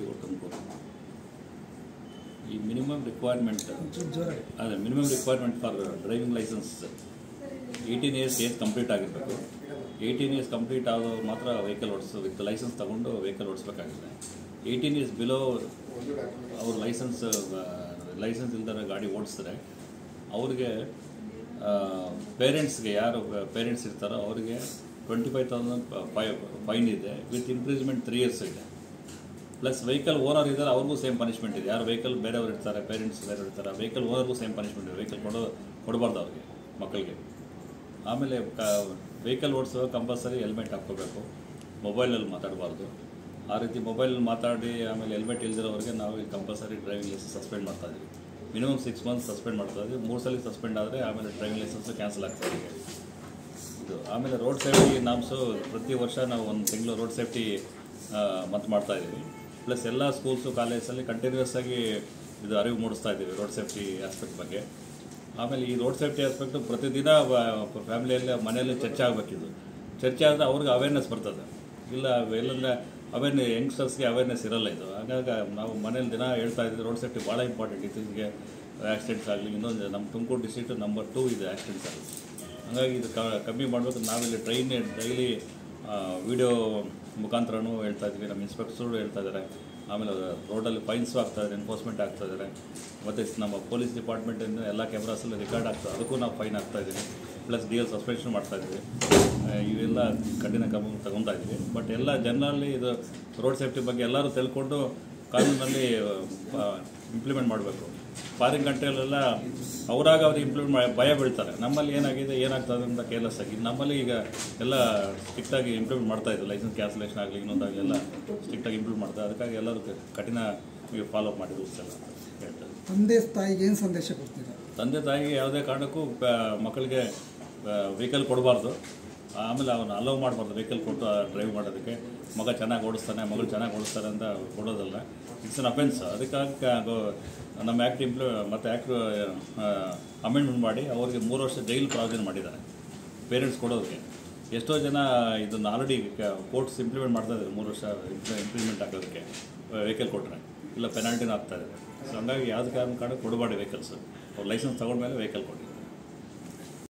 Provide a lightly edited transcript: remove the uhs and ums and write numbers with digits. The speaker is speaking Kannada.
DPO ತುಮಕೂರು. ಈ ಮಿನಿಮಮ್ ರಿಕ್ವೈರ್ಮೆಂಟ್ ಅದೇ minimum requirement for driving licence 18 years age complete ಆಗಿರಬೇಕು. 18 ಇಯರ್ಸ್ ಕಂಪ್ಲೀಟ್ ಆದವರು ಮಾತ್ರ ವೆಹಿಕಲ್ ವಿತ್ ಲೈಸೆನ್ಸ್ ತಗೊಂಡು ವೆಹಿಕಲ್ ಓಡಿಸ್ಬೇಕಾಗಿದೆ. 18 ಇಯರ್ಸ್ ಬಿಲೋ ಅವ್ರ ಲೈಸೆನ್ಸ್ ಇಲ್ದರೆ ಗಾಡಿ ಓಡಿಸಿದ್ರೆ ಅವ್ರಿಗೆ ಪೇರೆಂಟ್ಸ್ಗೆ ಯಾರು ಪೇರೆಂಟ್ಸ್ ಇರ್ತಾರೋ ಅವರಿಗೆ 25,000 ಫೈನ್ ಇದೆ, ವಿತ್ ಇಂಪ್ರಿಸ್ಮೆಂಟ್ 3 ಇಯರ್ಸ್ ಇದೆ. ಪ್ಲಸ್ ವೆಹಿಕಲ್ ಓನರ್ ಇದ್ದಾರೆ, ಅವ್ರಿಗೂ ಸೇಮ್ ಪನಿಷ್ಮೆಂಟ್ ಇದೆ. ಯಾರು ವೆಹಿಕಲ್ ಬೇರೆಯವ್ರು ಇರ್ತಾರೆ, ಪೇರೆಂಟ್ಸ್ ಬೇರೆಯವ್ರು ಇರ್ತಾರೆ, ವೆಹಿಕಲ್ ಓನರ್ಗೂ ಸೇಮ್ ಪನಿಷ್ಮೆಂಟ್ ಇದೆ. ವೆಹಿಕಲ್ ಕೊಡಬಾರ್ದು ಅವ್ರಿಗೆ, ಮಕ್ಕಳಿಗೆ. ಆಮೇಲೆ ವೆಹಿಕಲ್ ಓಡಿಸುವಾಗ ಕಂಪಲ್ಸರಿ ಹೆಲ್ಮೆಟ್ ಹಾಕ್ಕೋಬೇಕು, ಮೊಬೈಲಲ್ಲಿ ಮಾತಾಡಬಾರ್ದು. ಆ ರೀತಿ ಮೊಬೈಲಲ್ಲಿ ಮಾತಾಡಿ ಆಮೇಲೆ ಹೆಲ್ಮೆಟ್ ಇಲ್ದಿರೋರಿಗೆ ನಾವು ಇಲ್ಲಿ ಕಂಪಲ್ಸರಿ ಡ್ರೈವಿಂಗ್ ಲೈಸೆನ್ಸ್ ಸಸ್ಪೆಂಡ್ ಮಾಡ್ತಾಯಿದ್ವಿ. ಮಿನಿಮಮ್ 6 ಮಂತ್ಸ್ ಸಸ್ಪೆಂಡ್ ಮಾಡ್ತಾಯಿದ್ವಿ. 3 ಸಲ ಸಸ್ಪೆಂಡ್ ಆದರೆ ಆಮೇಲೆ ಡ್ರೈವಿಂಗ್ ಲೈಸೆನ್ಸು ಕ್ಯಾನ್ಸಲ್ ಆಗ್ತಾಯಿದೆ ಇದು. ಆಮೇಲೆ ರೋಡ್ ಸೇಫ್ಟಿ ನಾಮ್ಸು ಪ್ರತಿ ವರ್ಷ ನಾವು 1 ತಿಂಗಳು ರೋಡ್ ಸೇಫ್ಟಿ ಮತ್ತು ಮಾಡ್ತಾಯಿದ್ದೀವಿ. ಪ್ಲಸ್ ಎಲ್ಲ ಸ್ಕೂಲ್ಸು ಕಾಲೇಜಲ್ಲಿ ಕಂಟಿನ್ಯೂಸ್ ಆಗಿ ಇದು ಅರಿವು ಮೂಡಿಸ್ತಾ ಇದ್ದೀವಿ ರೋಡ್ ಸೇಫ್ಟಿ ಆಸ್ಪೆಕ್ಟ್ ಬಗ್ಗೆ. ಆಮೇಲೆ ಈ ರೋಡ್ ಸೇಫ್ಟಿ ಆಸ್ಪೆಕ್ಟು ಪ್ರತಿದಿನ ಫ್ಯಾಮಿಲಿಯಲ್ಲಿ ಮನೆಯಲ್ಲಿ ಚರ್ಚೆ ಆಗಬೇಕಿದು. ಚರ್ಚೆ ಆದರೆ ಅವ್ರಿಗೆ ಅವೇರ್ನೆಸ್ ಬರ್ತದೆ. ಇಲ್ಲ ಎಲ್ಲಂದರೆ ಯಂಗ್ಸ್ಟರ್ಸ್ಗೆ ಅವೇರ್ನೆಸ್ ಇರಲ್ಲ ಇದು. ಹಾಗಾಗಿ ನಾವು ಮನೇಲಿ ದಿನ ಹೇಳ್ತಾ ಇದ್ದೀವಿ ರೋಡ್ ಸೇಫ್ಟಿ ಭಾಳ ಇಂಪಾರ್ಟೆಂಟ್. ಇತ್ತೀಚೆಗೆ ಆಕ್ಸಿಡೆಂಟ್ಸ್ ಆಗಲಿ, ಇನ್ನೊಂದು ನಮ್ಮ ತುಮಕೂರು ಡಿಸ್ಟ್ರಿಕ್ಟ್ ನಂಬರ್ 2 ಇದೆ ಆಕ್ಸಿಡೆಂಟ್ಸ್ ಆಗಲಿ. ಹಾಗಾಗಿ ಇದು ಕಮ್ಮಿ ಮಾಡಬೇಕು. ನಾವಿಲ್ಲಿ ಡೈಲಿ ವಿಡಿಯೋ ಮುಖಾಂತರನೂ ಹೇಳ್ತಾ ಇದ್ವಿ, ನಮ್ಮ ಇನ್ಸ್ಪೆಕ್ಟರ್ಸು ಹೇಳ್ತಾ ಇದ್ದಾರೆ. ಆಮೇಲೆ ರೋಡಲ್ಲಿ ಫೈನ್ಸು ಆಗ್ತಾಯಿದ್ದಾರೆ, ಎನ್ಫೋರ್ಸ್ಮೆಂಟ್ ಆಗ್ತಾಯಿದ್ದಾರೆ. ಮತ್ತು ನಮ್ಮ ಪೊಲೀಸ್ ಡಿಪಾರ್ಟ್ಮೆಂಟಿಂದ ಎಲ್ಲ ಕ್ಯಾಮ್ರಾಸಲ್ಲಿ ರೆಕಾರ್ಡ್ ಆಗ್ತದೆ, ಅದಕ್ಕೂ ನಾವು ಫೈನ್ ಆಗ್ತಾಯಿದ್ದೀವಿ. ಪ್ಲಸ್ DL ಸಸ್ಪೆನ್ಷನ್ ಮಾಡ್ತಾಯಿದ್ವಿ. ಇವೆಲ್ಲ ಕಠಿಣ ಕ್ರಮ ತಗೊತಾ ಇದ್ವಿ. ಬಟ್ ಎಲ್ಲ ಜನರಲ್ಲಿ ಇದು ರೋಡ್ ಸೇಫ್ಟಿ ಬಗ್ಗೆ ಎಲ್ಲರೂ ತಿಳ್ಕೊಂಡು ಕಾನೂನಲ್ಲಿ ಇಂಪ್ಲಿಮೆಂಟ್ ಮಾಡಬೇಕು. ಫಾರಿನ್ ಕಂಟ್ರಿಯಲ್ಲೆಲ್ಲ ಅವ್ರಾಗ ಇಂಪ್ಲಿಮೆಂಟ್ ಭಯ ಬೀಳ್ತಾರೆ. ನಮ್ಮಲ್ಲಿ ಏನಾಗ್ತದೆ ಅಂತ ಕೇರ್ಲೆಸ್ ಆಗಿ. ನಮ್ಮಲ್ಲಿ ಈಗ ಎಲ್ಲ ಸ್ಟ್ರಿಕ್ಟಾಗಿ ಇಂಪ್ಲಿಮೆಂಟ್ ಮಾಡ್ತಾಯಿದ್ರು. ಲೈಸೆನ್ಸ್ ಕ್ಯಾನ್ಸಲೇಷನ್ ಆಗಲಿ, ಇನ್ನೊಂದಾಗಲಿ ಎಲ್ಲ ಸ್ಟ್ರಿಕ್ಟಾಗಿ ಇಂಪ್ಲಿಮೆಂಟ್ ಮಾಡ್ತಾರೆ. ಅದಕ್ಕಾಗಿ ಎಲ್ಲರೂ ಕಠಿಣ ಫಾಲೋ ಆಪ್ ಮಾಡಿ ರೂಲ್ಸ್ ಎಲ್ಲ ಹೇಳ್ತಾರೆ. ತಂದೆ ತಾಯಿಗೆ ಏನು ಸಂದೇಶ ಕೊಡ್ತೀರಾ? ತಂದೆ ತಾಯಿಗೆ ಯಾವುದೇ ಕಾರಣಕ್ಕೂ ಮಕ್ಕಳಿಗೆ ವೆಹಿಕಲ್ ಕೊಡಬಾರ್ದು. ಆಮೇಲೆ ಅವನು ಅಲೌ ಮಾಡಬಾರ್ದು ವೆಹಿಕಲ್ ಕೊಟ್ಟು ಡ್ರೈವ್ ಮಾಡೋದಕ್ಕೆ. ಮಗ ಚೆನ್ನಾಗಿ ಓಡಿಸ್ತಾನೆ, ಮಗಳು ಚೆನ್ನಾಗಿ ಓಡಿಸ್ತಾರೆ ಅಂತ ಕೊಡೋದಲ್ಲ. It's an offence. ಅದಕ್ಕಾಗಿ ನಮ್ಮ ಆ್ಯಕ್ಟ್ ಅಮೆಂಡ್ಮೆಂಟ್ ಮಾಡಿ ಅವ್ರಿಗೆ 3 ವರ್ಷ ಜೈಲು ಪ್ರಾವಿಷನ್ ಮಾಡಿದ್ದಾರೆ ಪೇರೆಂಟ್ಸ್ ಕೊಡೋದಕ್ಕೆ. ಎಷ್ಟೋ ಜನ ಇದನ್ನು ಆಲ್ರೆಡಿ ಕೋರ್ಟ್ಸ್ ಇಂಪ್ಲಿಮೆಂಟ್ ಮಾಡ್ತಾಯಿದ್ದಾರೆ. 3 ವರ್ಷ ಇಂಪ್ಲಿಮೆಂಟ್ ಆಗೋದಕ್ಕೆ ವೆಹಿಕಲ್ ಕೊಟ್ಟರೆ ಇಲ್ಲ ಪೆನಾಲ್ಟಿನೂ ಆಗ್ತಾಯಿದೆ. ಸೊ ಹಂಗಾಗಿ ಯಾವುದೇ ಕಾರಣ ಕೊಡಬಾರ್ದು ವೆಹಿಕಲ್ಸು. ಅವ್ರು ಲೈಸೆನ್ಸ್ ತೊಗೊಂಡ್ಮೇಲೆ ವೆಹಿಕಲ್ ಕೊಡಿ.